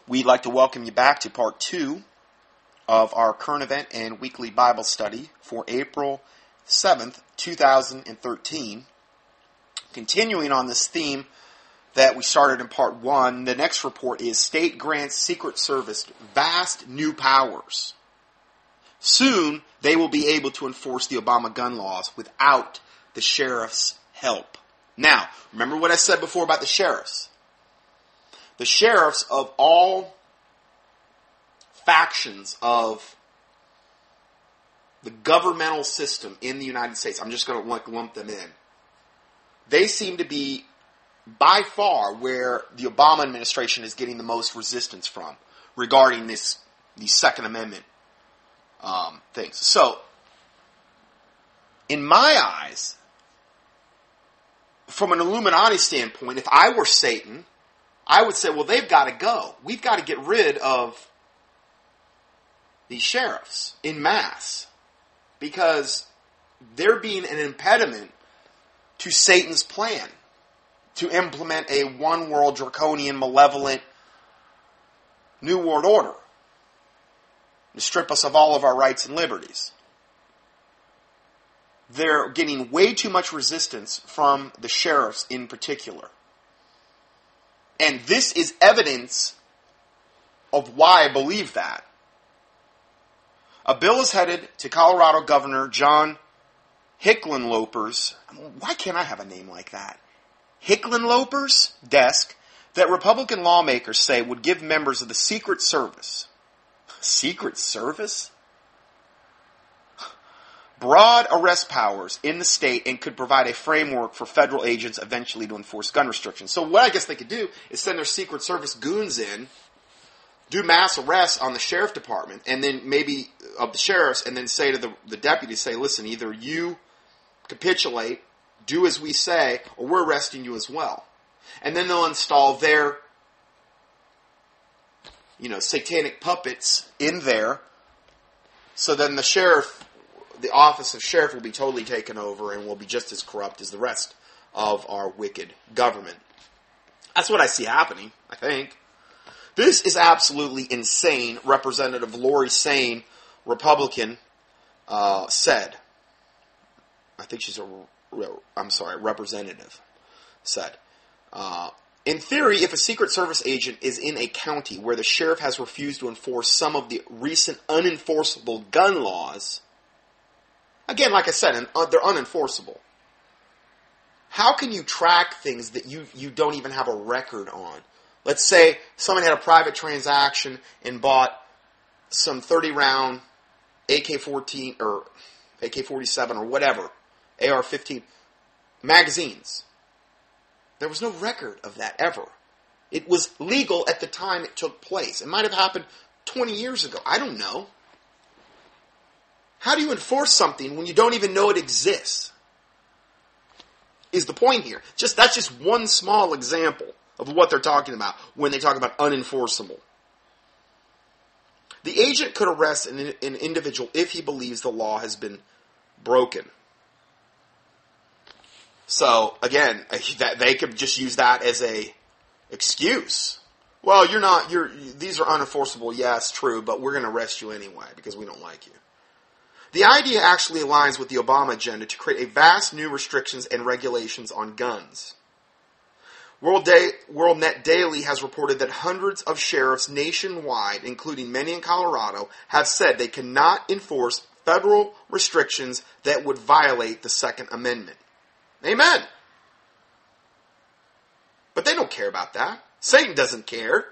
We'd like to welcome you back to part 2 of our current event and weekly Bible study for April 7th, 2013. Continuing on this theme that we started in part 1, the next report is State Grants Secret Service Vast New Powers. Soon, they will be able to enforce the Obama gun laws without the sheriff's help. Now, remember what I said before about the sheriffs. The sheriffs of all factions of the governmental system in the United States, I'm just going to lump them in, they seem to be by far where the Obama administration is getting the most resistance from regarding the Second Amendment things. So, in my eyes, from an Illuminati standpoint, if I were Satan, I would say, well, they've got to go. We've got to get rid of these sheriffs en masse because they're being an impediment to Satan's plan to implement a one-world, draconian, malevolent New World Order to strip us of all of our rights and liberties. They're getting way too much resistance from the sheriffs in particular. And this is evidence of why I believe that. A bill is headed to Colorado Governor John Hickenlooper's, why can't I have a name like that? Hickenlooper's desk that Republican lawmakers say would give members of the Secret Service broad arrest powers in the state and could provide a framework for federal agents eventually to enforce gun restrictions. So what I guess they could do is send their Secret Service goons in, do mass arrests on the sheriff department, and then maybe of the sheriffs, and then say to the deputies, say, listen, either you capitulate, do as we say, or we're arresting you as well. And then they'll install their, satanic puppets in there, so then the office of sheriff will be totally taken over and will be just as corrupt as the rest of our wicked government. That's what I see happening, I think. This is absolutely insane, Representative Lori Sain, Republican, said. I think she's representative, said. In theory, if a Secret Service agent is in a county where the sheriff has refused to enforce some of the recent unenforceable gun laws, again, like I said, they're unenforceable. How can you track things that you don't even have a record on? Let's say someone had a private transaction and bought some 30-round AK-14 or AK-47 or whatever, AR-15 magazines. There was no record of that ever. It was legal at the time it took place. It might have happened 20 years ago. I don't know. How do you enforce something when you don't even know it exists? Is the point here. That's just one small example of what they're talking about when they talk about unenforceable. The agent could arrest an individual if he believes the law has been broken. So, again, they could just use that as a excuse. Well, these are unenforceable. Yes, true, but we're going to arrest you anyway because we don't like you. The idea actually aligns with the Obama agenda to create a vast new restrictions and regulations on guns. WorldNet Daily has reported that hundreds of sheriffs nationwide, including many in Colorado, have said they cannot enforce federal restrictions that would violate the Second Amendment. Amen. But they don't care about that. Satan doesn't care.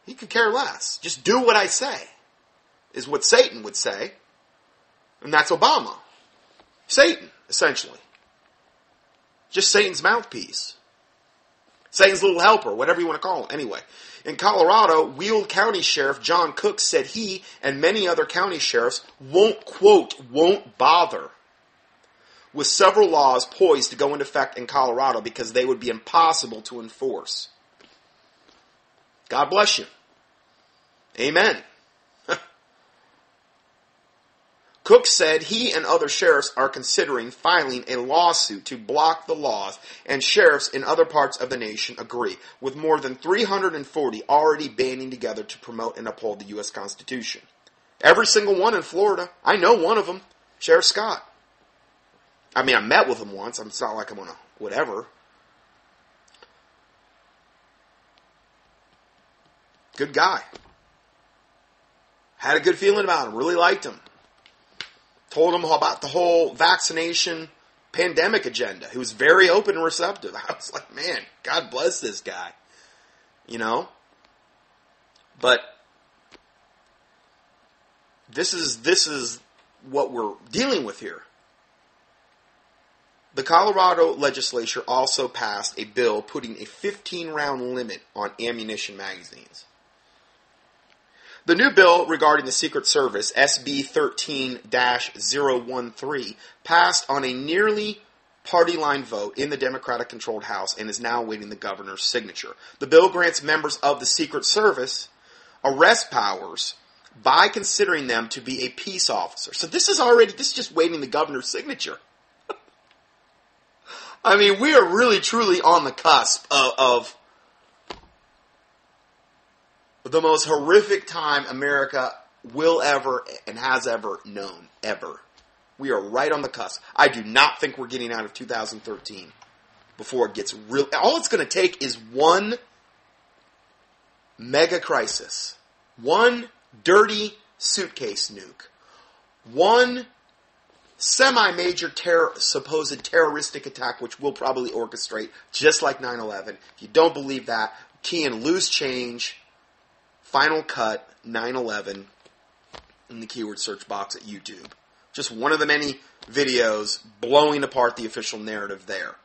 He could care less. Just do what I say, is what Satan would say. And that's Obama. Satan, essentially. Just Satan's mouthpiece. Satan's little helper, whatever you want to call him. Anyway, in Colorado, Weld County Sheriff John Cook said he and many other county sheriffs won't bother with several laws poised to go into effect in Colorado because they would be impossible to enforce. God bless you. Amen. Cook said he and other sheriffs are considering filing a lawsuit to block the laws, and sheriffs in other parts of the nation agree, with more than 340 already banding together to promote and uphold the U.S. Constitution. Every single one in Florida. I know one of them, Sheriff Scott. I mean, I met with him once. It's not like I'm going to whatever. Good guy. Had a good feeling about him. Really liked him. Told him about the whole vaccination pandemic agenda. He was very open and receptive. I was like, man, God bless this guy. You know? But this is what we're dealing with here. The Colorado legislature also passed a bill putting a 15-round limit on ammunition magazines. The new bill regarding the Secret Service, SB 13-013, passed on a nearly party-line vote in the Democratic-controlled House and is now awaiting the governor's signature. The bill grants members of the Secret Service arrest powers by considering them to be a peace officer. So this is just waiting the governor's signature. I mean, we are really, truly on the cusp of the most horrific time America will ever and has ever known, ever. We are right on the cusp. I do not think we're getting out of 2013 before it gets real. All it's going to take is one mega crisis, one dirty suitcase nuke, one semi-major supposed terroristic attack, which we'll probably orchestrate, just like 9/11. If you don't believe that, key in loose change, Final Cut, 9/11, in the keyword search box at YouTube. Just one of the many videos blowing apart the official narrative there.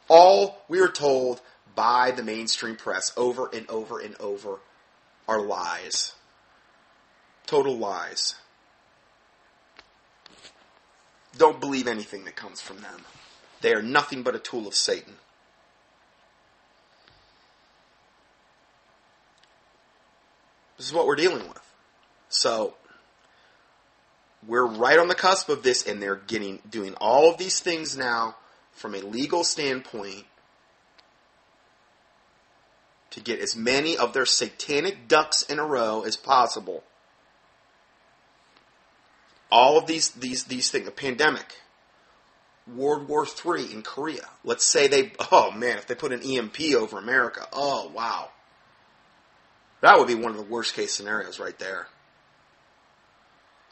All we are told by the mainstream press over and over and over are lies. Total lies. Don't believe anything that comes from them. They are nothing but a tool of Satan. This is what we're dealing with. So, we're right on the cusp of this, and they're doing all of these things now from a legal standpoint to get as many of their satanic ducks in a row as possible. All of these things, a pandemic, World War III in Korea. Let's say if they put an EMP over America, oh wow. That would be one of the worst case scenarios right there.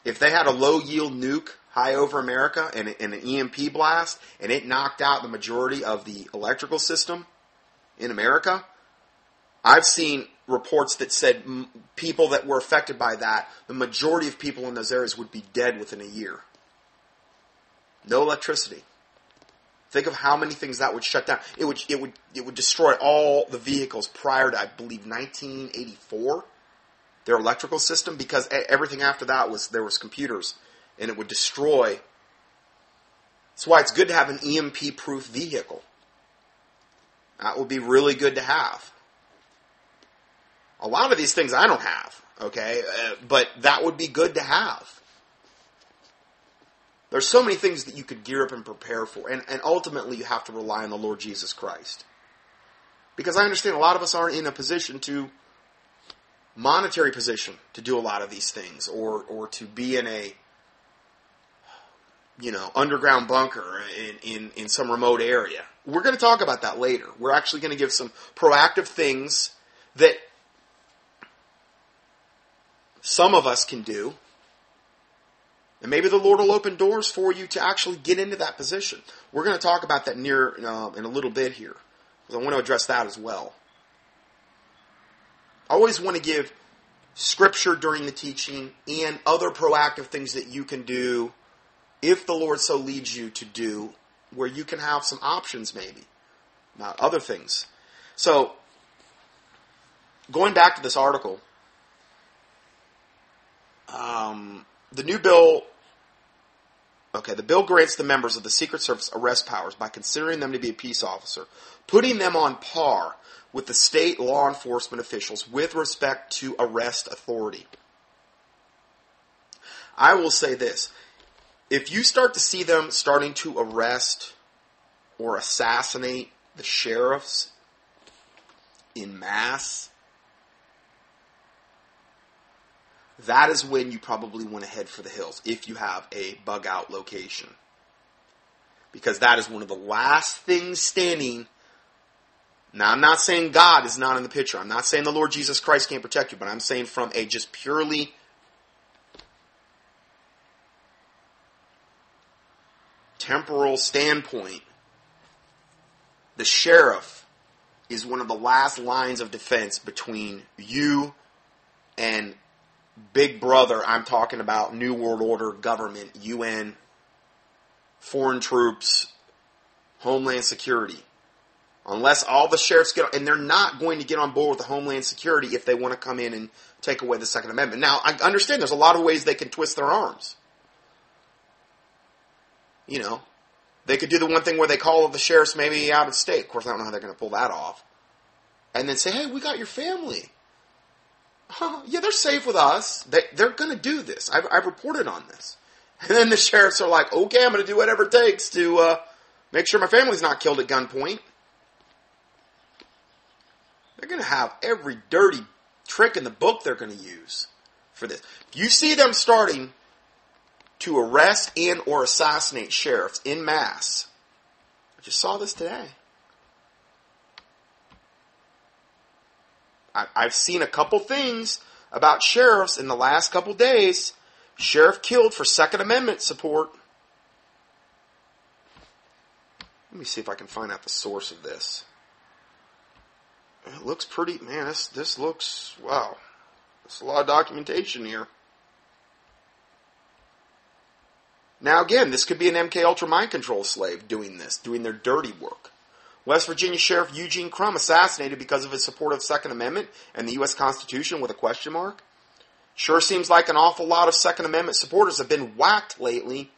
If they had a low yield nuke high over America and an EMP blast and it knocked out the majority of the electrical system in America, I've seen reports that said people that were affected by that, the majority of people in those areas would be dead within a year. No electricity. Think of how many things that would shut down. It would destroy all the vehicles prior to, I believe, 1984, their electrical system, because everything after that there was computers, and it would destroy. That's why it's good to have an EMP-proof vehicle. That would be really good to have. A lot of these things I don't have, okay, but that would be good to have. There's so many things that you could gear up and prepare for. And ultimately, you have to rely on the Lord Jesus Christ. Because I understand a lot of us aren't in a monetary position to do a lot of these things. Or to be in a, underground bunker in some remote area. We're going to talk about that later. We're actually going to give some proactive things that some of us can do. And maybe the Lord will open doors for you to actually get into that position. We're going to talk about that in a little bit here, because I want to address that as well. I always want to give scripture during the teaching and other proactive things that you can do if the Lord so leads you to do, where you can have some options maybe, not other things. So, going back to this article, the new bill, the bill grants the members of the Secret Service arrest powers by considering them to be a peace officer, putting them on par with the state law enforcement officials with respect to arrest authority. I will say this. if you start to see them starting to arrest or assassinate the sheriffs in mass, that is when you probably want to head for the hills if you have a bug out location. Because that is one of the last things standing. Now, I'm not saying God is not in the picture. I'm not saying the Lord Jesus Christ can't protect you, but I'm saying from a just purely temporal standpoint, the sheriff is one of the last lines of defense between you and Big Brother. I'm talking about New World Order, government, UN, foreign troops, Homeland Security. Unless all the sheriffs get on, and they're not going to get on board with the Homeland Security if they want to come in and take away the Second Amendment. Now, I understand there's a lot of ways they can twist their arms. You know, they could do the one thing where they call the sheriffs maybe out of state. Of course, I don't know how they're going to pull that off. And then say, hey, we got your family. Yeah, they're safe with us. They're going to do this. I've reported on this. And then the sheriffs are like, okay, I'm going to do whatever it takes to make sure my family's not killed at gunpoint. They're going to have every dirty trick in the book they're going to use for this. You see them starting to arrest and or assassinate sheriffs in mass. I just saw this today. I've seen a couple things about sheriffs in the last couple days. Sheriff killed for Second Amendment support. Let me see if I can find out the source of this. It looks pretty, man, this looks, wow. There's a lot of documentation here. Now again, this could be an MK Ultra mind control slave doing this, doing their dirty work. West Virginia Sheriff Eugene Crum assassinated because of his support of Second Amendment and the U.S. Constitution with a question mark. Sure seems like an awful lot of Second Amendment supporters have been whacked lately.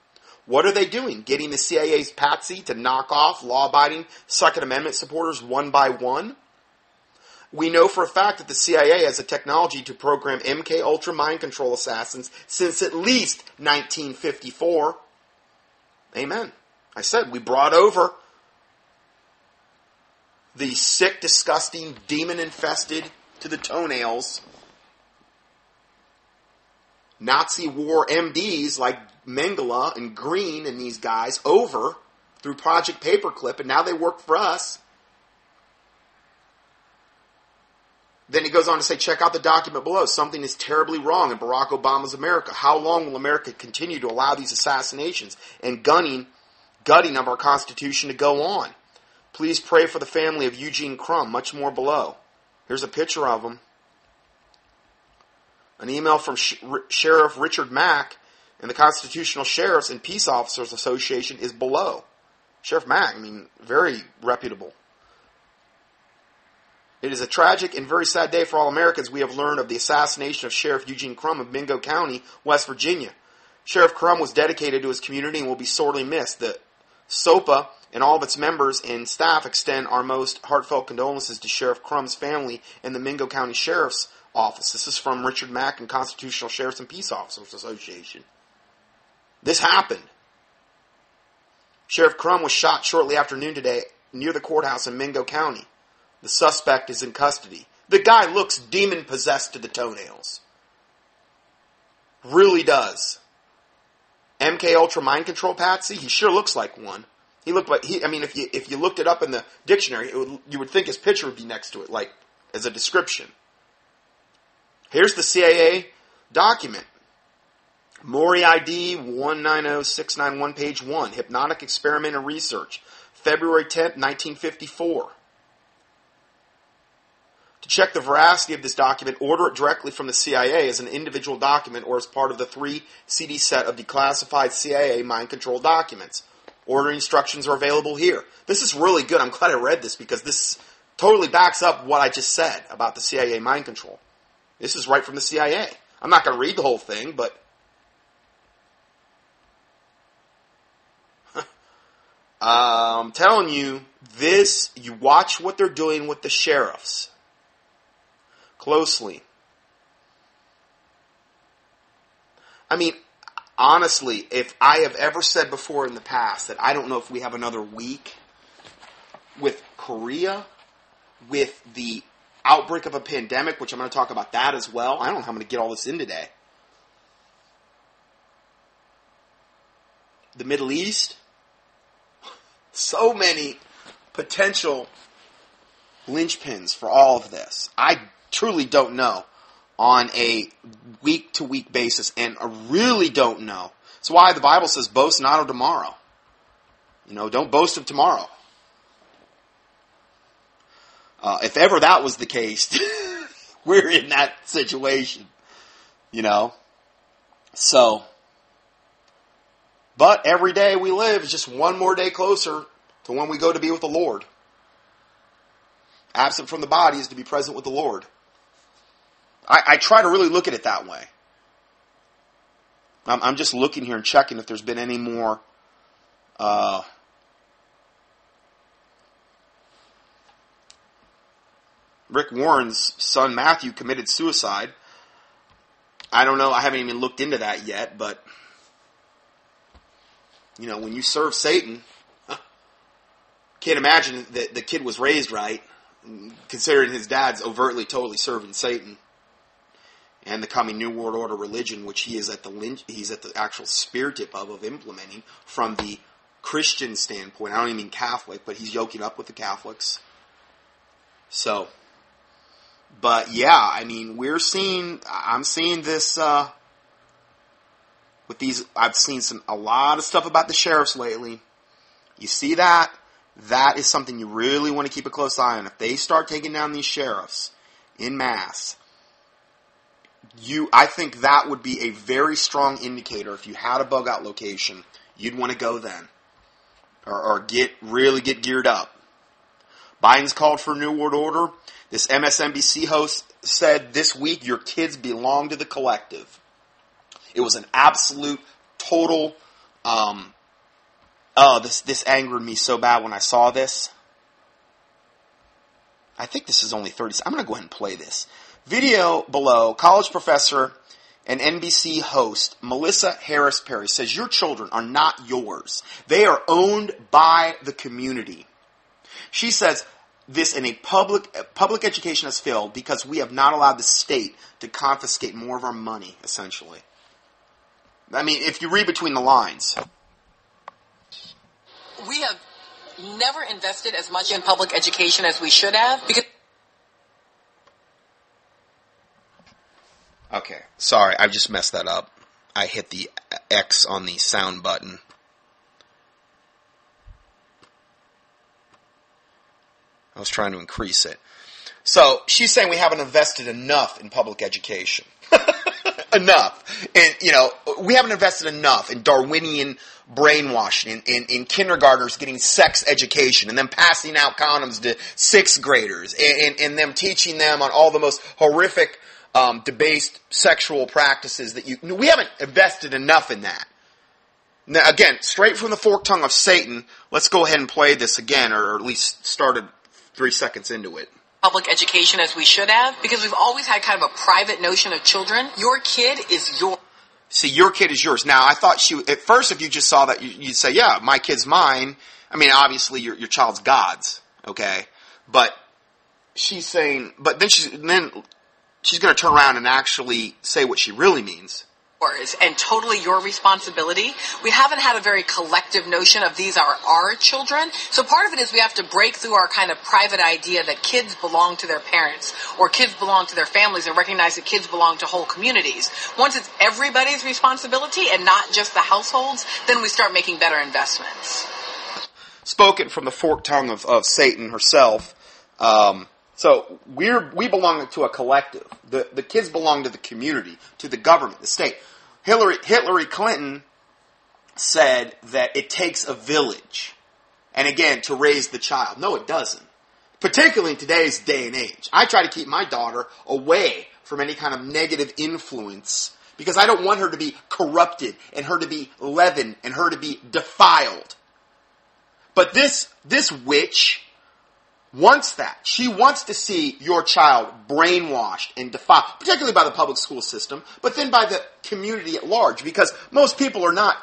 What are they doing? Getting the CIA's patsy to knock off law-abiding Second Amendment supporters one by one? We know for a fact that the CIA has a technology to program MK Ultra mind control assassins since at least 1954. Amen. I said we brought over the sick, disgusting, demon-infested to the toenails Nazi war MDs like Mengele and Green and these guys over through Project Paperclip, and now they work for us. Then he goes on to say, check out the document below. Something is terribly wrong in Barack Obama's America. How long will America continue to allow these assassinations and gutting of our Constitution to go on? Please pray for the family of Eugene Crum. Much more below. Here's a picture of him. An email from Sheriff Richard Mack and the Constitutional Sheriffs and Peace Officers Association is below. Sheriff Mack, very reputable. It is a tragic and very sad day for all Americans. We have learned of the assassination of Sheriff Eugene Crum of Mingo County, West Virginia. Sheriff Crum was dedicated to his community and will be sorely missed. The SOPA and all of its members and staff extend our most heartfelt condolences to Sheriff Crum's family and the Mingo County Sheriff's Office. This is from Richard Mack and Constitutional Sheriffs and Peace Officers Association. This happened. Sheriff Crum was shot shortly after noon today near the courthouse in Mingo County. The suspect is in custody. The guy looks demon-possessed to the toenails. Really does. MK Ultra mind control patsy? He sure looks like one. He looked like if you looked it up in the dictionary, you would think his picture would be next to it, like as a description. Here's the CIA document. Maury ID 190691, page 1. Hypnotic experiment and research. February 10th, 1954. To check the veracity of this document, order it directly from the CIA as an individual document or as part of the 3-CD set of declassified CIA mind control documents. Order instructions are available here. This is really good. I'm glad I read this because this totally backs up what I just said about the CIA mind control. This is right from the CIA. I'm not going to read the whole thing, but I'm telling you, you watch what they're doing with the sheriffs closely. honestly, if I have ever said before in the past that I don't know if we have another week with Korea, with the outbreak of a pandemic, which I'm going to talk about that as well. I don't know how I'm going to get all this in today. The Middle East. So many potential linchpins for all of this. I truly don't know on a week-to-week basis, and I really don't know. That's why the Bible says, boast not of tomorrow. Don't boast of tomorrow. If ever that was the case, we're in that situation. So, but every day we live is just one more day closer to when we go to be with the Lord. Absent from the body is to be present with the Lord. I try to really look at it that way. I'm just looking here and checking if there's been any more Rick Warren's son Matthew committed suicide. I don't know. I haven't even looked into that yet, but when you serve Satan, can't imagine that the kid was raised right, considering his dad's overtly, totally serving Satan and the coming New World Order religion, which he's at the actual spear tip of implementing from the Christian standpoint. I don't even mean Catholic, but he's yoking up with the Catholics. So, but yeah, I'm seeing this with these. I've seen a lot of stuff about the sheriffs lately. You see that? That is something you really want to keep a close eye on. If they start taking down these sheriffs in mass, I think that would be a very strong indicator. If you had a bug out location, you'd want to go then, or get geared up. Biden's called for a New World Order. This MSNBC host said this week, your kids belong to the collective. It was an absolute, total, this angered me so bad when I saw this. I think this is only 30 seconds. I'm going to go ahead and play this. Video below, college professor and NBC host Melissa Harris Perry says, your children are not yours. They are owned by the community. She says, this in a public education has failed because we have not allowed the state to confiscate more of our money, essentially. I mean, if you read between the lines. We have never invested as much in public education as we should have. Okay, sorry, I just messed that up. I hit the X on the sound button. I was trying to increase it. So, she's saying we haven't invested enough in public education. Enough. And, we haven't invested enough in Darwinian brainwashing, in kindergartners getting sex education, and then passing out condoms to 6th graders, and them teaching them on all the most horrific, debased sexual practices we haven't invested enough in that. Now, again, straight from the forked tongue of Satan, let's go ahead and play this again, or at least started 3 seconds into it. Public education as we should have, because we've always had kind of a private notion of children. Your kid is yours. See, your kid is yours. Now, I thought at first, if you just saw that, you'd say, yeah, my kid's mine. I mean, obviously, your child's God's, okay? But she's saying, but then she's going to turn around and actually say what she really means. And totally your responsibility. We haven't had a very collective notion of these are our children. So part of it is we have to break through our kind of private idea that kids belong to their parents or kids belong to their families and recognize that kids belong to whole communities. Once it's everybody's responsibility and not just the households, then we start making better investments. Spoken from the forked tongue of Satan herself. So we belong to a collective. The kids belong to the community, to the government, the state. Hillary Clinton said that it takes a village, and again, to raise the child. No, it doesn't. Particularly in today's day and age. I try to keep my daughter away from any kind of negative influence because I don't want her to be corrupted and her to be leavened and her to be defiled. But this witch, wants that. She wants to see your child brainwashed and defiled, particularly by the public school system, but then by the community at large, because most people are not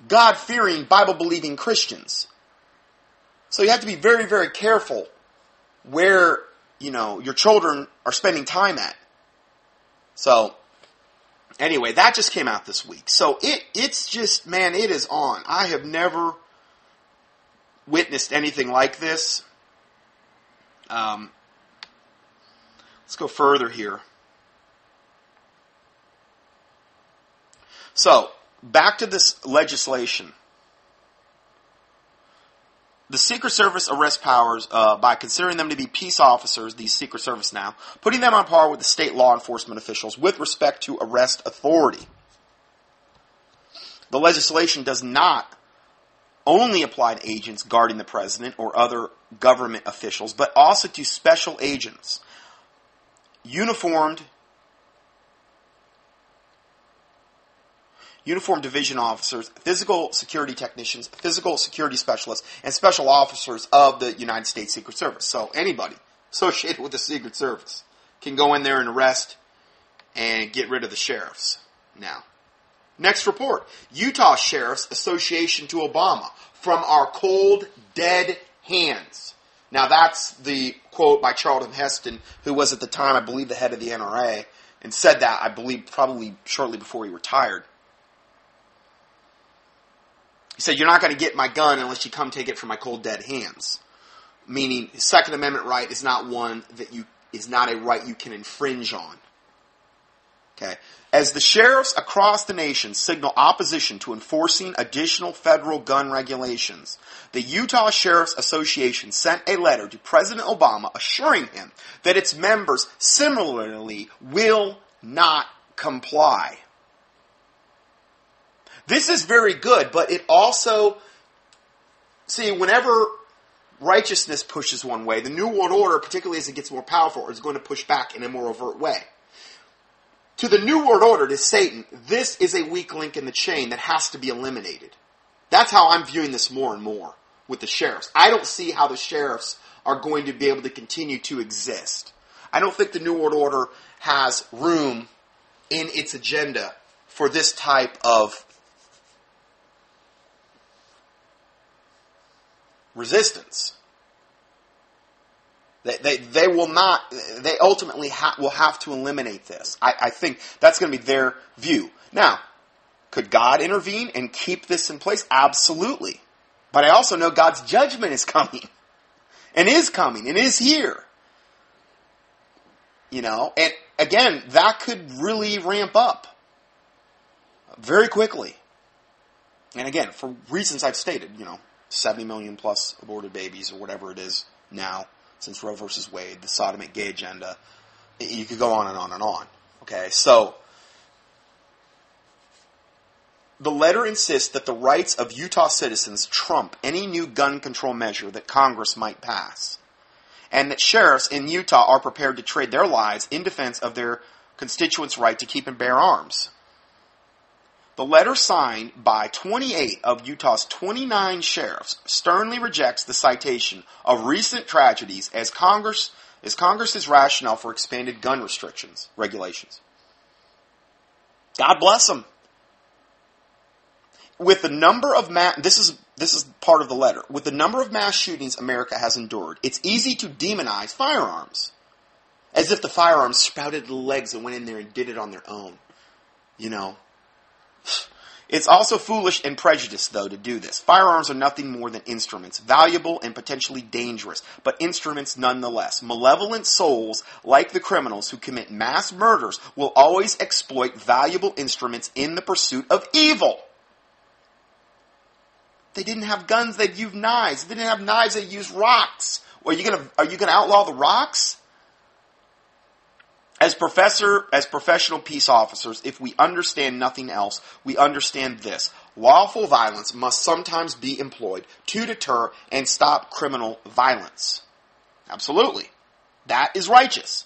God-fearing, Bible-believing Christians. So you have to be very, very careful where, your children are spending time at. So, anyway, that just came out this week. So it's just, man, it is on. I have never witnessed anything like this. Let's go further here. So, back to this legislation. The Secret Service arrest powers, by considering them to be peace officers, these Secret Service now, putting them on par with the state law enforcement officials with respect to arrest authority. The legislation does not only apply to agents guarding the president or other government officials, but also to special agents, uniformed division officers, physical security technicians, physical security specialists, and special officers of the United States Secret Service. So anybody associated with the Secret Service can go in there and arrest and get rid of the sheriffs. Now, next report. Utah Sheriff's Association to Obama. From our cold, dead hands. Now that's the quote by Charlton Heston, who was at the time, I believe, the head of the NRA, and said that, I believe, probably shortly before he retired. He said, "You're not going to get my gun unless you come take it from my cold, dead hands." Meaning, his Second Amendment right is not one that is not a right you can infringe on. Okay. As the sheriffs across the nation signal opposition to enforcing additional federal gun regulations, the Utah Sheriff's Association sent a letter to President Obama assuring him that its members similarly will not comply. This is very good, but it also, whenever righteousness pushes one way, the New World Order, particularly as it gets more powerful, is going to push back in a more overt way. To the New World Order, to Satan, this is a weak link in the chain that has to be eliminated. That's how I'm viewing this more and more with the sheriffs. I don't see how the sheriffs are going to be able to continue to exist. I don't think the New World Order has room in its agenda for this type of resistance. They will not. They ultimately will have to eliminate this. I think that's going to be their view. Now, could God intervene and keep this in place? Absolutely. But I also know God's judgment is coming, and is here. And again, that could really ramp up very quickly. And again, for reasons I've stated, 70 million plus aborted babies or whatever it is now. Since Roe versus Wade, the sodomite gay agenda, you could go on and on and on. Okay, so the letter insists that the rights of Utah citizens trump any new gun control measure that Congress might pass, and that sheriffs in Utah are prepared to trade their lives in defense of their constituents' right to keep and bear arms. The letter, signed by 28 of Utah's 29 sheriffs, sternly rejects the citation of recent tragedies as Congress's rationale for expanded gun regulations. God bless them. With the number of this is part of the letter. With the number of mass shootings America has endured, it's easy to demonize firearms, as if the firearms sprouted legs and went in there and did it on their own. It's also foolish and prejudiced, though, to do this. Firearms are nothing more than instruments, valuable and potentially dangerous, but instruments nonetheless. Malevolent souls, like the criminals who commit mass murders, will always exploit valuable instruments in the pursuit of evil. They didn't have guns, they'd use knives. They didn't have knives, they'd use rocks. Are you gonna outlaw the rocks? As professional peace officers, if we understand nothing else, we understand this. Lawful violence must sometimes be employed to deter and stop criminal violence. Absolutely. That is righteous.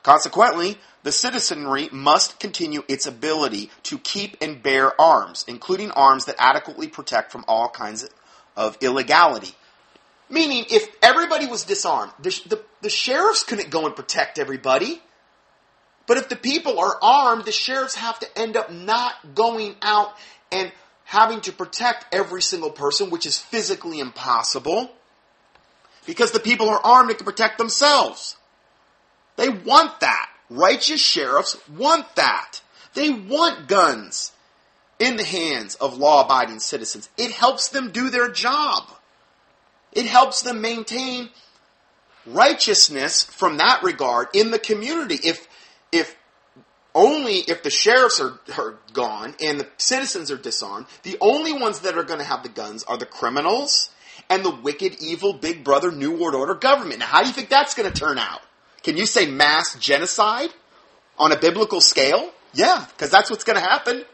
Consequently, the citizenry must continue its ability to keep and bear arms, including arms that adequately protect from all kinds of illegality. Meaning, if everybody was disarmed, the sheriffs couldn't go and protect everybody. But if the people are armed, the sheriffs have to end up not going out and having to protect every single person, which is physically impossible. Because the people are armed and can protect themselves. They want that. Righteous sheriffs want that. They want guns in the hands of law-abiding citizens. It helps them do their job. It helps them maintain righteousness from that regard in the community. If the sheriffs are gone and the citizens are disarmed, the only ones that are going to have the guns are the criminals and the wicked, evil, big brother, New World Order government. Now, how do you think that's going to turn out? Can you say mass genocide on a biblical scale? Yeah, because that's what's going to happen.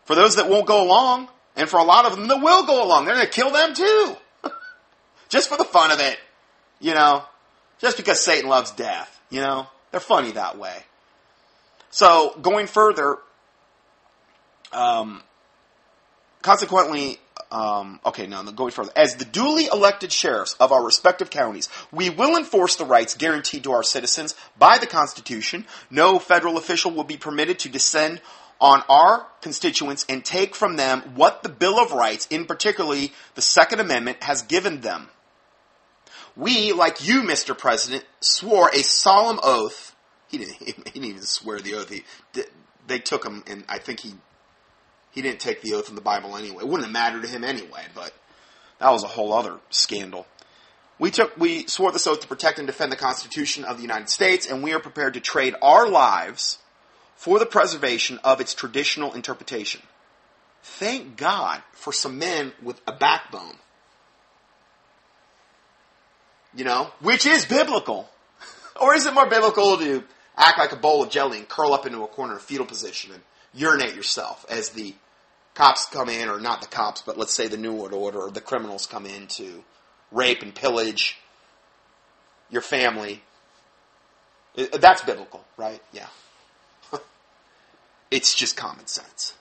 For those that won't go along, and for a lot of them that will go along, they're going to kill them too. Just for the fun of it. Just because Satan loves death. They're funny that way. So, going further, consequently, going further. As the duly elected sheriffs of our respective counties, we will enforce the rights guaranteed to our citizens by the Constitution. No federal official will be permitted to descend on our constituents and take from them what the Bill of Rights, in particularly the Second Amendment, has given them. We, like you, Mr. President, swore a solemn oath. He didn't even swear the oath. They took him, and I think he didn't take the oath in the Bible anyway. It wouldn't have mattered to him anyway, but that was a whole other scandal. We swore this oath to protect and defend the Constitution of the United States, and we are prepared to trade our lives for the preservation of its traditional interpretation. Thank God for some men with a backbone. Which is biblical. Or is it more biblical to act like a bowl of jelly and curl up into a corner in a fetal position and urinate yourself as the cops come in, or not the cops, but let's say the New World Order or the criminals come in to rape and pillage your family? That's biblical, right? Yeah. It's just common sense.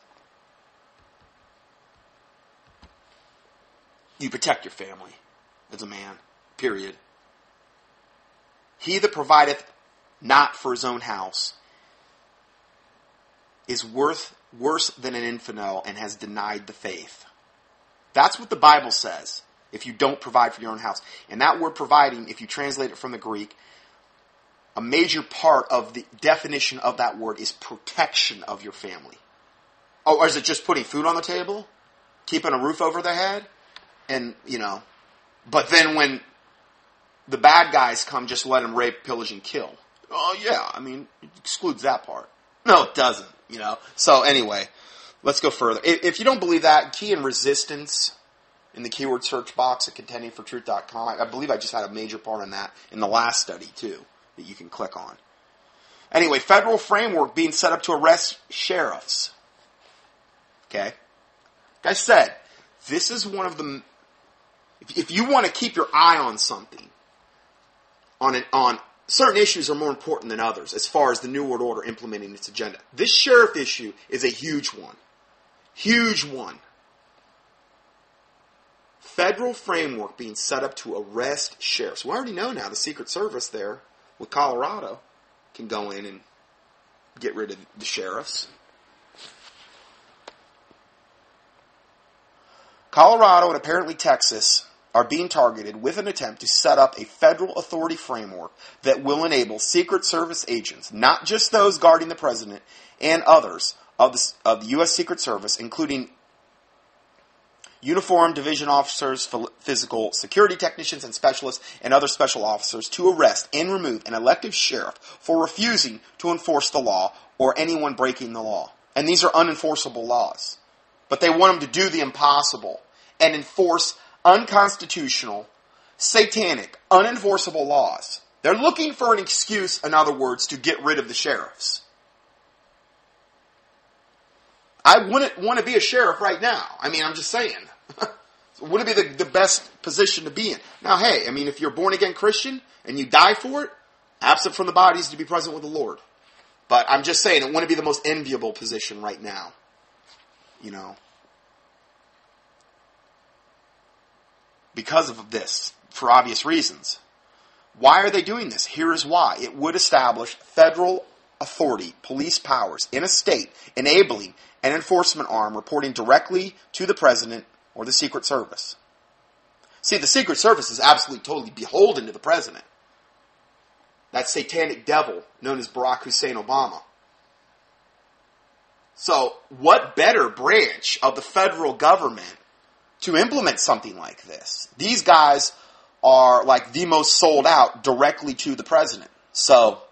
You protect your family as a man, period. He that provideth not for his own house is worse than an infidel and has denied the faith. That's what the Bible says, if you don't provide for your own house. And that word providing, if you translate it from the Greek, a major part of the definition of that word is protection of your family. Oh, or is it just putting food on the table? Keeping a roof over their head? And, but then when the bad guys come, just let them rape, pillage, and kill. Oh, yeah, it excludes that part. No, it doesn't, So, anyway, let's go further. If you don't believe that, key in resistance in the keyword search box at contendingfortruth.com. I believe I just had a major part on that in the last study, too, that you can click on. Anyway, federal framework being set up to arrest sheriffs. Okay? Like I said, this is one of the... If you want to keep your eye on something, on certain issues are more important than others as far as the New World Order implementing its agenda. This sheriff issue is a huge one. Huge one. Federal framework being set up to arrest sheriffs. We already know now the Secret Service there with Colorado can go in and get rid of the sheriffs. Colorado and apparently Texas are being targeted with an attempt to set up a federal authority framework that will enable Secret Service agents, not just those guarding the president, and others of the U.S. Secret Service, including uniformed division officers, physical security technicians, and specialists, and other special officers, to arrest and remove an elected sheriff for refusing to enforce the law or anyone breaking the law. And these are unenforceable laws. But they want them to do the impossible and enforce unconstitutional, satanic, unenforceable laws. They're looking for an excuse, in other words, to get rid of the sheriffs. I wouldn't want to be a sheriff right now. I'm just saying. Wouldn't it be the best position to be in? Now, hey, if you're a born-again Christian and you die for it, absent from the body is to be present with the Lord. But I'm just saying, it wouldn't be the most enviable position right now. because of this, for obvious reasons. Why are they doing this? Here is why. It would establish federal authority, police powers in a state, enabling an enforcement arm reporting directly to the president or the Secret Service. See, the Secret Service is absolutely totally beholden to the president. That satanic devil known as Barack Hussein Obama. So, what better branch of the federal government to implement something like this? These guys are like the most sold out directly to the president. So,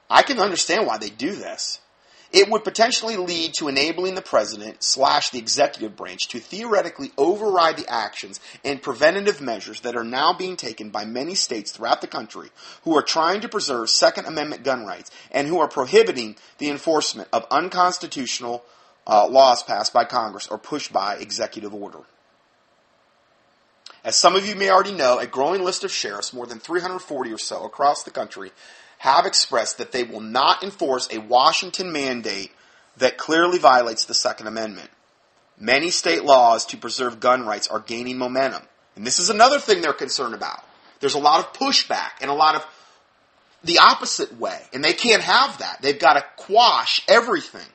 I can understand why they do this. It would potentially lead to enabling the president / the executive branch to theoretically override the actions and preventative measures that are now being taken by many states throughout the country who are trying to preserve Second Amendment gun rights and who are prohibiting the enforcement of unconstitutional laws passed by Congress or pushed by executive order. As some of you may already know, a growing list of sheriffs, more than 340 or so across the country, have expressed that they will not enforce a Washington mandate that clearly violates the Second Amendment. Many state laws to preserve gun rights are gaining momentum. And this is another thing they're concerned about. There's a lot of pushback and a lot of the opposite way. And they can't have that. They've got to quash everything.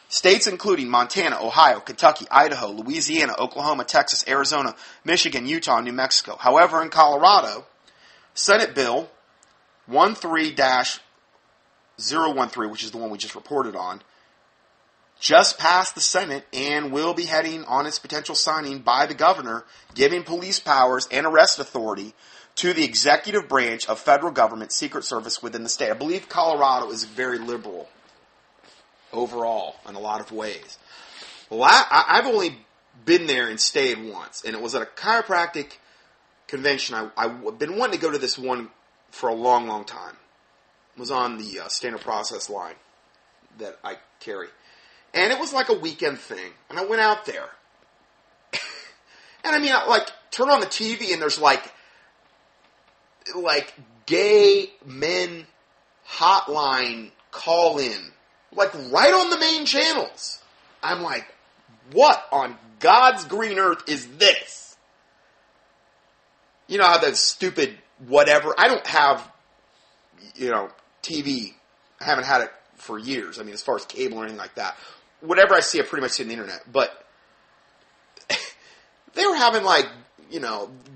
States including Montana, Ohio, Kentucky, Idaho, Louisiana, Oklahoma, Texas, Arizona, Michigan, Utah, and New Mexico. However, in Colorado, Senate Bill 13-013, which is the one we just reported on, just passed the Senate and will be heading on its potential signing by the governor, giving police powers and arrest authority to the executive branch of federal government, Secret Service within the state. I believe Colorado is very liberal overall in a lot of ways. Well, I've only been there and stayed once, and it was at a chiropractic convention. I've been wanting to go to this one for a long, long time. It was on the standard process line that I carry. And it was like a weekend thing. And I went out there. And I mean, I turn on the TV and there's like gay men hotline call in. Right on the main channels. I'm like, what on God's green earth is this? You know how those stupid whatever. I don't have, TV. I haven't had it for years. I mean, as far as cable or anything like that. Whatever I see, I pretty much see on the internet. But they were having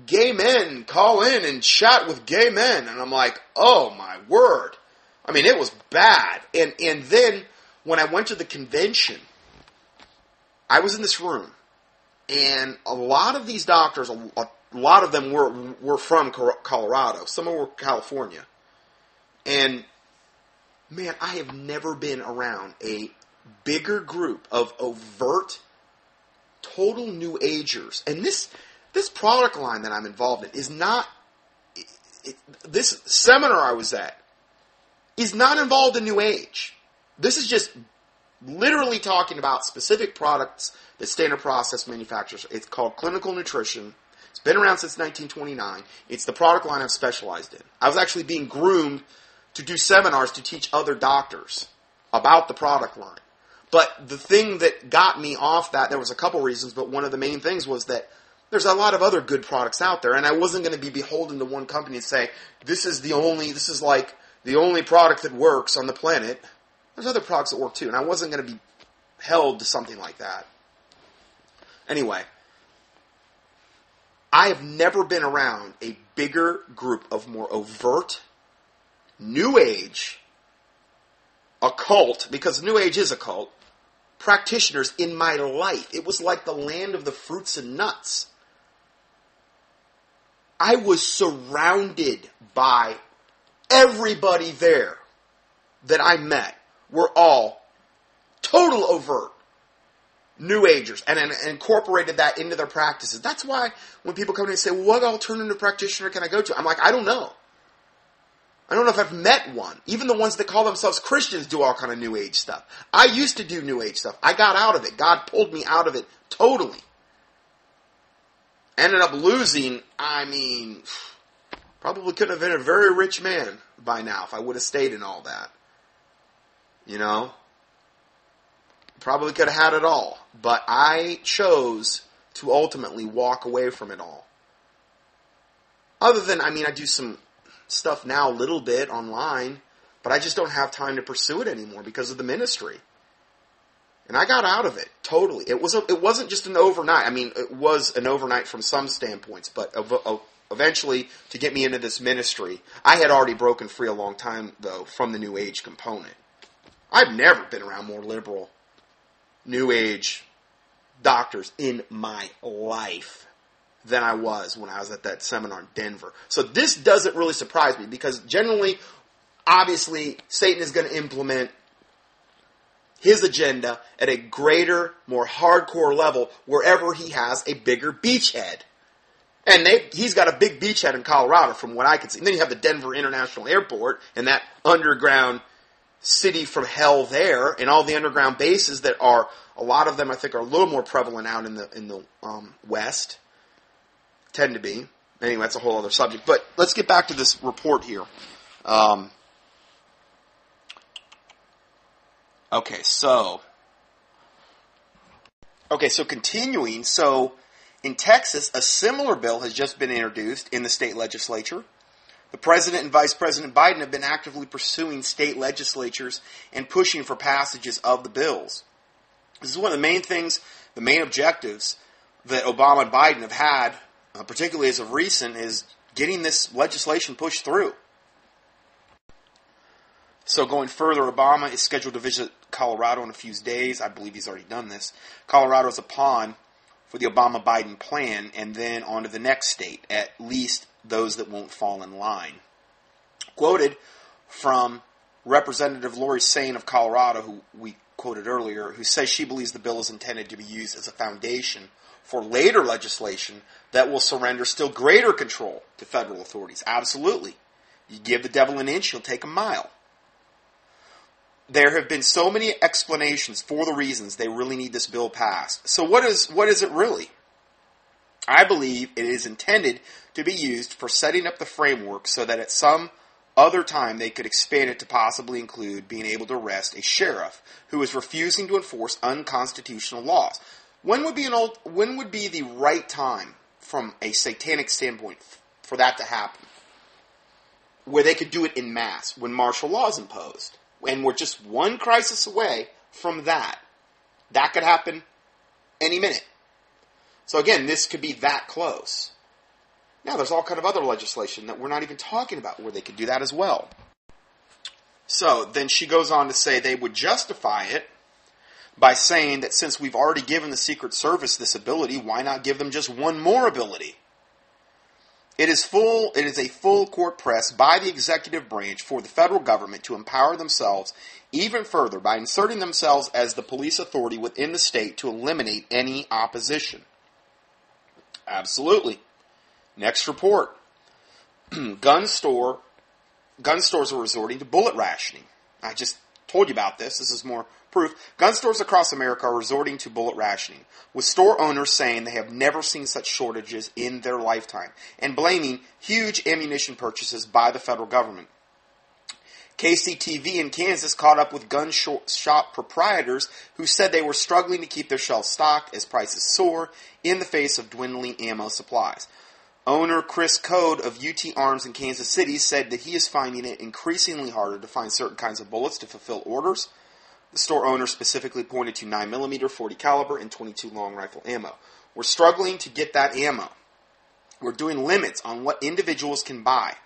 gay men call in and chat with gay men. And I'm like, oh my word. I mean, it was bad. And then when I went to the convention, I was in this room. And a lot of these doctors, a lot of them were from Colorado. Some were California. And, man, I have never been around a bigger group of overt, total New Agers. And this product line that I'm involved in is not... this seminar I was at is not involved in New Age. This is just literally talking about specific products that standard process manufacturers. It's called clinical nutrition. It's been around since 1929. It's the product line I've specialized in. I was actually being groomed to do seminars to teach other doctors about the product line. But the thing that got me off that, there was a couple reasons, but one of the main things was that there's a lot of other good products out there, and I wasn't going to be beholden to one company and say, this is the only product that works on the planet. There's other products that work too, and I wasn't going to be held to something like that. Anyway, I have never been around a bigger group of more overt, New Age, occult, because New Age is a cult, practitioners in my life. It was like the land of the fruits and nuts. I was surrounded by everybody there that I met were all total overt New Agers and incorporated that into their practices. That's why when people come in and say, well, what alternative practitioner can I go to? I'm like, I don't know. I don't know if I've met one. Even the ones that call themselves Christians do all kind of New Age stuff. I used to do New Age stuff. I got out of it. God pulled me out of it totally. Ended up losing, probably could have been a very rich man by now if I would have stayed in all that. Probably could have had it all. But I chose to ultimately walk away from it all. Other than, I do some stuff now a little bit online, but I just don't have time to pursue it anymore because of the ministry. And I got out of it, totally. It wasn't just an overnight. It was an overnight from some standpoints, but eventually, to get me into this ministry, I had already broken free a long time, though, from the New Age component. I've never been around more liberal New Age doctors in my life than I was when I was at that seminar in Denver. So this doesn't really surprise me, because generally, obviously, Satan is going to implement his agenda at a greater, more hardcore level wherever he has a bigger beachhead. And he's got a big beachhead in Colorado from what I can see. And then you have the Denver International Airport and that underground city from hell there, and all the underground bases that are, a lot of them I think are a little more prevalent out in the West. Tend to be. Anyway, that's a whole other subject. But let's get back to this report here. So continuing, in Texas, a similar bill has just been introduced in the state legislature. The President and Vice President Biden have been actively pursuing state legislatures and pushing for passages of the bills. This is one of the main things, the main objectives that Obama and Biden have had, particularly as of recent, is getting this legislation pushed through. So going further, Obama is scheduled to visit Colorado in a few days. I believe he's already done this. Colorado is a pawn for the Obama-Biden plan, and then on to the next state, at least those that won't fall in line. Quoted from Representative Lori Sain of Colorado, who we quoted earlier, who says she believes the bill is intended to be used as a foundation for later legislation that will surrender still greater control to federal authorities. Absolutely. You give the devil an inch, he'll take a mile. There have been so many explanations for the reasons they really need this bill passed. So what is it really? I believe it is intended to be used for setting up the framework so that at some other time they could expand it to possibly include being able to arrest a sheriff who is refusing to enforce unconstitutional laws. When would be the right time from a satanic standpoint for that to happen? Where they could do it in mass, when martial law is imposed. And we're just one crisis away from that. That could happen any minute. So again, this could be that close. Now, there's all kind of other legislation that we're not even talking about where they could do that as well. So then she goes on to say they would justify it by saying that since we've already given the Secret Service this ability, why not give them just one more ability? It is a full court press by the executive branch for the federal government to empower themselves even further by inserting themselves as the police authority within the state to eliminate any opposition. Absolutely. Next report. Gun stores are resorting to bullet rationing. I just told you about this. This is more proof. Gun stores across America are resorting to bullet rationing, with store owners saying they have never seen such shortages in their lifetime, and blaming huge ammunition purchases by the federal government. KCTV in Kansas caught up with gun shop proprietors who said they were struggling to keep their shelves stocked as prices soar in the face of dwindling ammo supplies. Owner Chris Code of UT Arms in Kansas City said that he is finding it increasingly harder to find certain kinds of bullets to fulfill orders. The store owner specifically pointed to 9mm, 40 caliber, and 22 long rifle ammo. We're struggling to get that ammo. We're doing limits on what individuals can buy.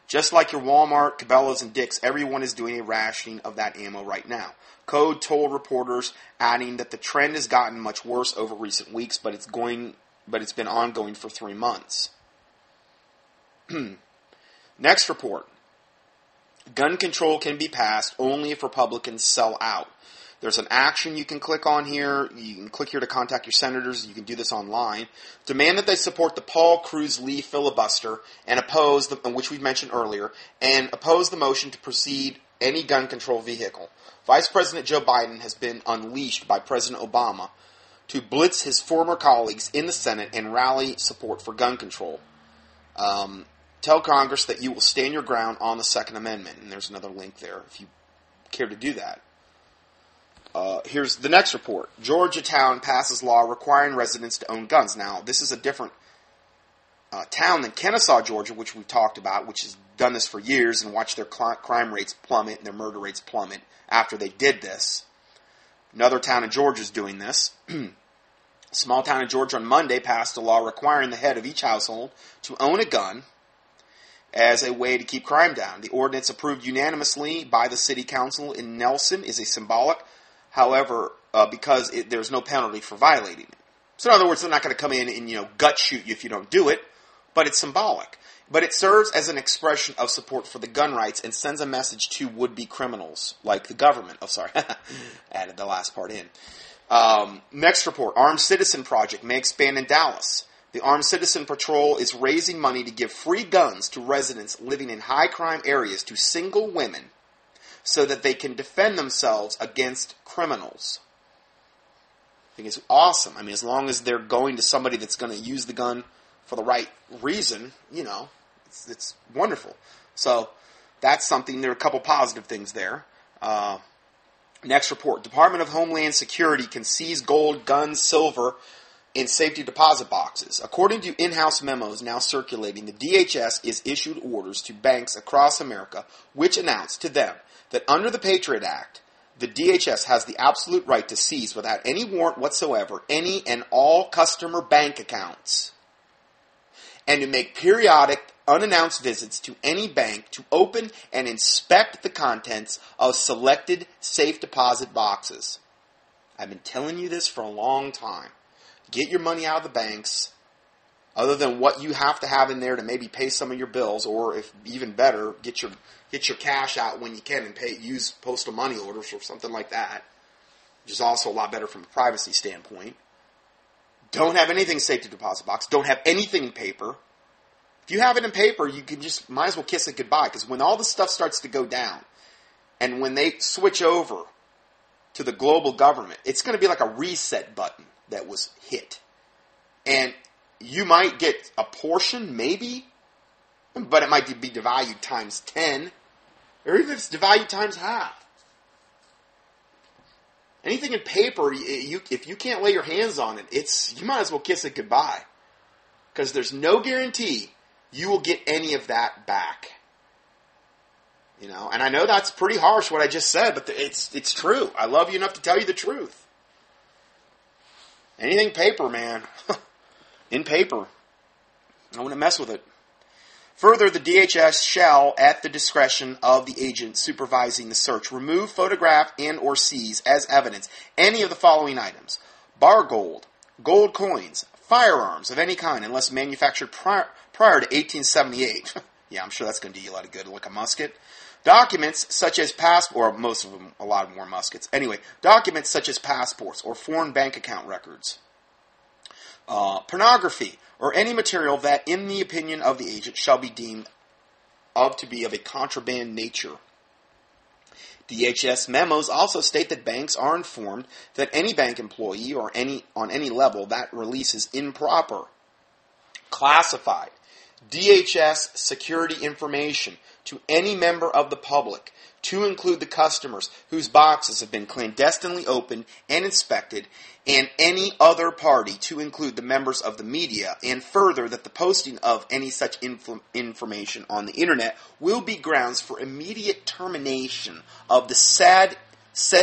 Just like your Walmart, Cabela's, and Dick's, everyone is doing a rationing of that ammo right now. Code told reporters, adding that the trend has gotten much worse over recent weeks, but it's been ongoing for 3 months. Next report. Gun control can be passed only if Republicans sell out. There's an action you can click on here. You can click here to contact your senators. You can do this online. Demand that they support the Paul-Cruz-Lee filibuster and oppose, which we mentioned earlier, and oppose the motion to proceed any gun control vehicle. Vice President Joe Biden has been unleashed by President Obama to blitz his former colleagues in the Senate and rally support for gun control. Tell Congress that you will stand your ground on the Second Amendment. And there's another link there if you care to do that. Here's the next report. Georgetown passes law requiring residents to own guns. Now, this is a different town than Kennesaw, Georgia, which we've talked about, which has done this for years and watched their crime rates plummet and their murder rates plummet after they did this. Another town in Georgia is doing this. A small town in Georgia on Monday passed a law requiring the head of each household to own a gun as a way to keep crime down. The ordinance, approved unanimously by the city council in Nelson, is a symbolic, however, because there's no penalty for violating it. So in other words, they're not going to come in and gut shoot you if you don't do it, but it's symbolic. But it serves as an expression of support for the gun rights and sends a message to would-be criminals, like the government. Oh, sorry, added the last part in. Next report, Armed Citizen Project may expand in Dallas. The Armed Citizen Patrol is raising money to give free guns to residents living in high-crime areas to single women so that they can defend themselves against criminals. I think it's awesome. I mean, as long as they're going to somebody that's going to use the gun for the right reason, it's wonderful. So that's something. There are a couple positive things there. Next report, Department of Homeland Security can seize gold, guns, silver, in safety deposit boxes. According to in-house memos now circulating, the DHS is issued orders to banks across America which announce to them that under the Patriot Act, the DHS has the absolute right to seize without any warrant whatsoever any and all customer bank accounts and to make periodic unannounced visits to any bank to open and inspect the contents of selected safe deposit boxes. I've been telling you this for a long time. Get your money out of the banks, other than what you have to have in there to maybe pay some of your bills, or if even better, get your cash out when you can and use postal money orders or something like that, which is also a lot better from a privacy standpoint. Don't have anything safety deposit box. Don't have anything in paper. If you have it in paper, you can might as well kiss it goodbye, because when all this stuff starts to go down, and when they switch over to the global government, it's going to be like a reset button that was hit. And you might get a portion, maybe, but it might be devalued times 10, or even if it's devalued times half. Anything in paper, if you can't lay your hands on it, you might as well kiss it goodbye, because there's no guarantee you will get any of that back. And I know that's pretty harsh what I just said, but it's true. I love you enough to tell you the truth. Anything paper, man. In paper. I wouldn't mess with it. Further, the DHS shall, at the discretion of the agent supervising the search, remove, photograph, and or seize as evidence any of the following items: bar gold, gold coins, firearms of any kind unless manufactured prior to 1878. Yeah, I'm sure that's going to do you a lot of good, like a musket. Documents such as most of them, a lot of them were muskets. Anyway, documents such as passports or foreign bank account records. Pornography, or any material that, in the opinion of the agent, shall be deemed to be of a contraband nature. DHS memos also state that banks are informed that any bank employee or on any level that release is improper, classified, DHS security information to any member of the public, to include the customers whose boxes have been clandestinely opened and inspected, and any other party, to include the members of the media, and further that the posting of any such information on the internet will be grounds for immediate termination of the said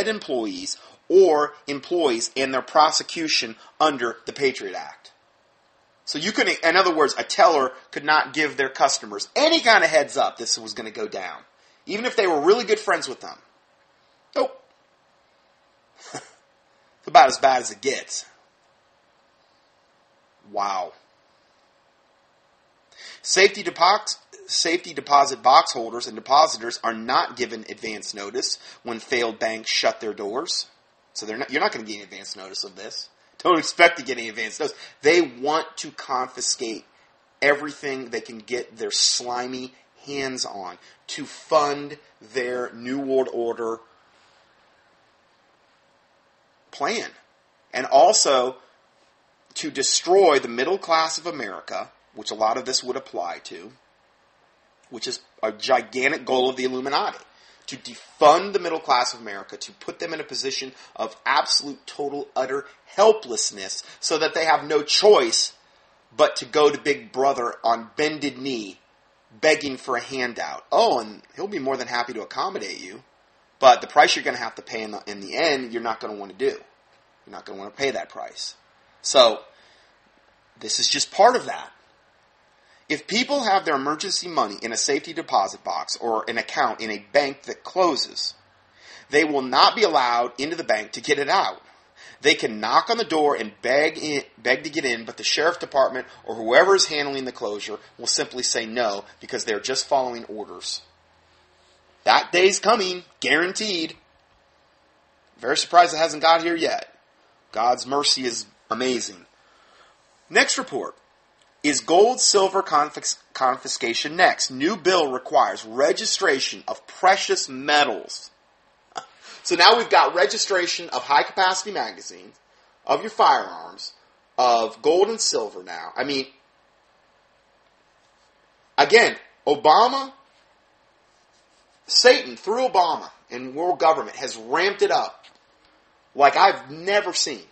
employees or employees and their prosecution under the Patriot Act. So you could, in other words, a teller could not give their customers any kind of heads up this was going to go down, even if they were really good friends with them. Nope. It's about as bad as it gets. Wow. Safety deposit box holders and depositors are not given advance notice when failed banks shut their doors. So you're not going to get any advance notice of this. Don't expect to get any advance notice. They want to confiscate everything they can get their slimy hands on to fund their New World Order plan. And also to destroy the middle class of America, which a lot of this would apply to, which is a gigantic goal of the Illuminati, to defund the middle class of America, to put them in a position of absolute, total, utter helplessness so that they have no choice but to go to Big Brother on bended knee, begging for a handout. Oh, and he'll be more than happy to accommodate you, but the price you're going to have to pay in the end, you're not going to want to do. You're not going to want to pay that price. So, this is just part of that. If people have their emergency money in a safety deposit box or an account in a bank that closes, they will not be allowed into the bank to get it out. They can knock on the door and beg to get in, but the sheriff department or whoever is handling the closure will simply say no because they're just following orders. That day's coming, guaranteed. Very surprised it hasn't got here yet. God's mercy is amazing. Next report. Is gold, silver confiscation next? New bill requires registration of precious metals. So now we've got registration of high-capacity magazines, of your firearms, of gold and silver now. I mean, again, Satan, through Obama and world government, has ramped it up like I've never seen.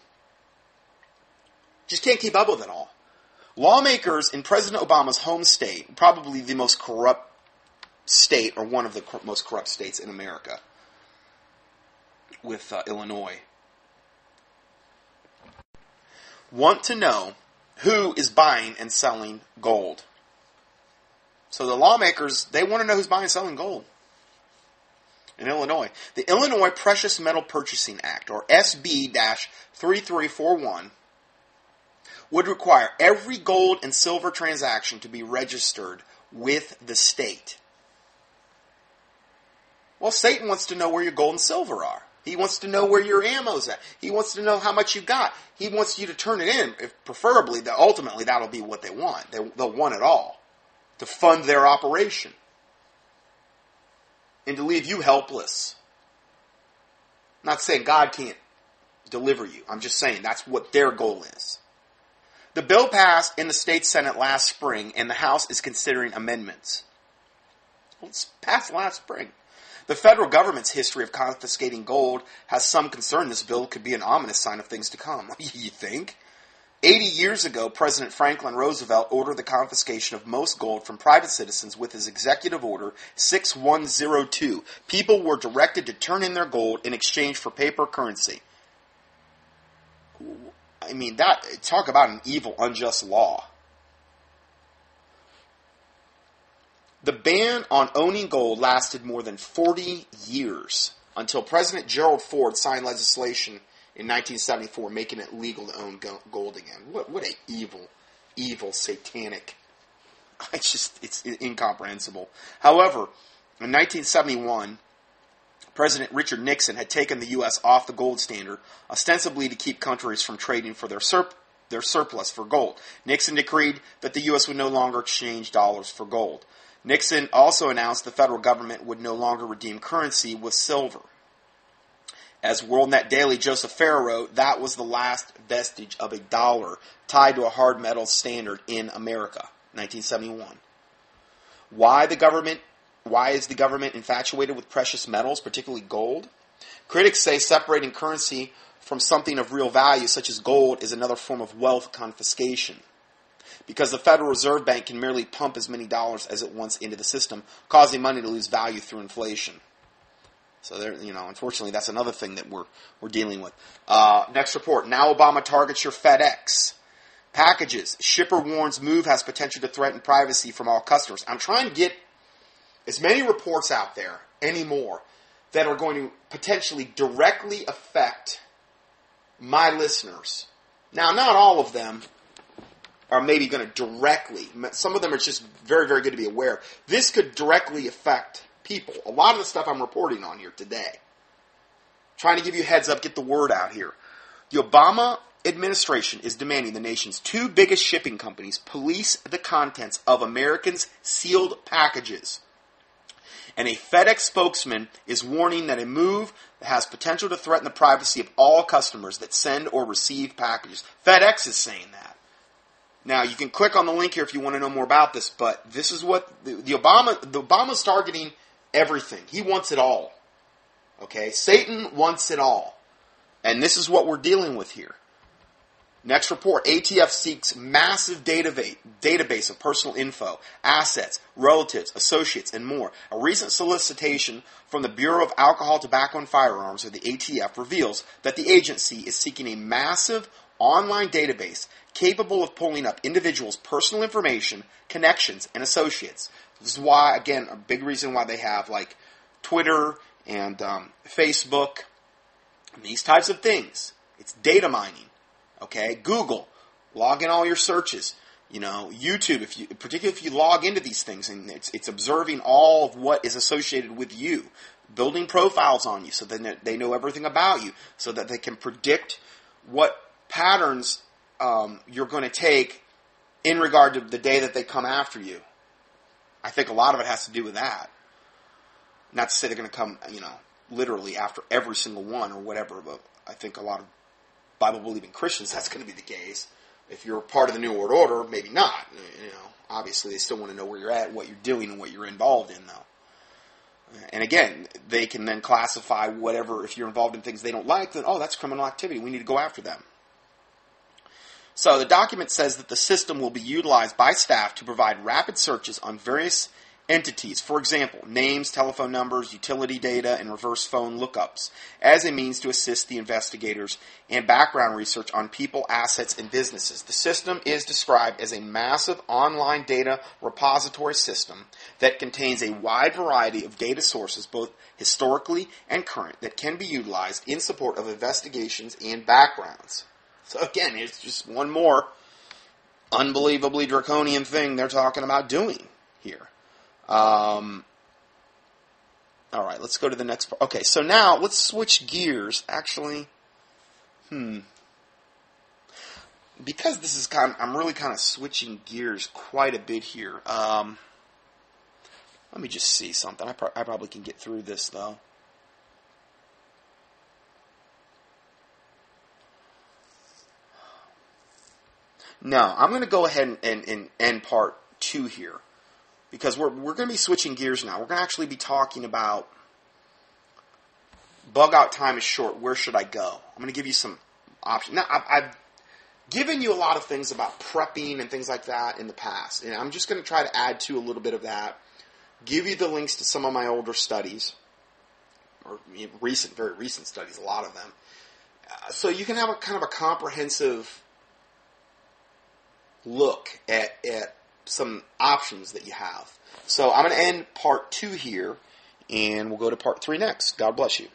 Just can't keep up with it all. Lawmakers in President Obama's home state, probably the most corrupt state, or one of the most corrupt states in America, with Illinois, want to know who is buying and selling gold. So the lawmakers, they want to know who's buying and selling gold in Illinois. The Illinois Precious Metal Purchasing Act, or SB-3341, would require every gold and silver transaction to be registered with the state. Well, Satan wants to know where your gold and silver are. He wants to know where your ammo's at. He wants to know how much you got. He wants you to turn it in. If preferably, ultimately, that'll be what they want. They'll want it all to fund their operation and to leave you helpless. I'm not saying God can't deliver you. I'm just saying that's what their goal is. The bill passed in the state Senate last spring, and the House is considering amendments. Well, it's passed last spring. The federal government's history of confiscating gold has some concern this bill could be an ominous sign of things to come. You think? 80 years ago, President Franklin Roosevelt ordered the confiscation of most gold from private citizens with his Executive Order 6102. People were directed to turn in their gold in exchange for paper currency. I mean, talk about an evil, unjust law. The ban on owning gold lasted more than 40 years until President Gerald Ford signed legislation in 1974 making it legal to own gold again. What a evil, satanic. It's incomprehensible. However, in 1971, President Richard Nixon had taken the U.S. off the gold standard, ostensibly to keep countries from trading for their surplus for gold. Nixon decreed that the U.S. would no longer exchange dollars for gold. Nixon also announced the federal government would no longer redeem currency with silver. As WorldNet Daily Joseph Farah wrote, that was the last vestige of a dollar tied to a hard metal standard in America, 1971. Why is the government infatuated with precious metals, particularly gold? Critics say separating currency from something of real value, such as gold, is another form of wealth confiscation, because the Federal Reserve Bank can merely pump as many dollars as it wants into the system, causing money to lose value through inflation. So unfortunately, that's another thing that we're dealing with. Next report. Now Obama targets your FedEx packages. Shipper warns move has potential to threaten privacy from all customers. I'm trying to get as many reports out there anymore that are going to potentially directly affect my listeners. Now, not all of them are maybe going to directly. Some of them are just very, very good to be aware. This could directly affect people. A lot of the stuff I'm reporting on here today. Trying to give you a heads up, get the word out here. The Obama administration is demanding the nation's two biggest shipping companies police the contents of Americans' sealed packages. And a FedEx spokesman is warning that a move has potential to threaten the privacy of all customers that send or receive packages. FedEx is saying that. Now, you can click on the link here if you want to know more about this, but this is what the Obama's targeting everything. He wants it all. Okay? Satan wants it all. And this is what we're dealing with here. Next report, ATF seeks massive database of personal info, assets, relatives, associates, and more. A recent solicitation from the Bureau of Alcohol, Tobacco, and Firearms, or the ATF, reveals that the agency is seeking a massive online database capable of pulling up individuals' personal information, connections, and associates. This is why, again, a big reason why they have like Twitter and Facebook, and these types of things. It's data mining. Okay, Google, log in all your searches. You know, YouTube, particularly if you log into these things, and it's observing all of what is associated with you, building profiles on you so that they know everything about you, so that they can predict what patterns you're going to take in regard to the day that they come after you. I think a lot of it has to do with that. Not to say they're going to come, literally after every single one or whatever, but I think a lot of Bible-believing Christians, that's going to be the case. If you're part of the New World Order, maybe not. Obviously they still want to know where you're at, what you're doing, and what you're involved in, though. And again, they can then classify whatever, if you're involved in things they don't like, then, that's criminal activity. We need to go after them. So the document says that the system will be utilized by staff to provide rapid searches on various entities, for example, names, telephone numbers, utility data, and reverse phone lookups, as a means to assist the investigators and background research on people, assets, and businesses. The system is described as a massive online data repository system that contains a wide variety of data sources, both historically and current, that can be utilized in support of investigations and backgrounds. So again, it's just one more unbelievably draconian thing they're talking about doing here. All right, let's go to the next part. Okay, so now let's switch gears. Actually, because this is I'm really kind of switching gears quite a bit here. Let me just see something. I probably can get through this though. No, I'm going to go ahead and end part 2 here. Because we're going to be switching gears now. We're going to actually be talking about bug out time is short. Where should I go? I'm going to give you some options. Now, I've given you a lot of things about prepping and things like that in the past. And I'm just going to try to add to a little bit of that. Give you the links to some of my older studies. Or very recent studies, a lot of them. So you can have a kind of a comprehensive look at some options that you have. So I'm going to end part 2 here, and we'll go to part 3 next. God bless you.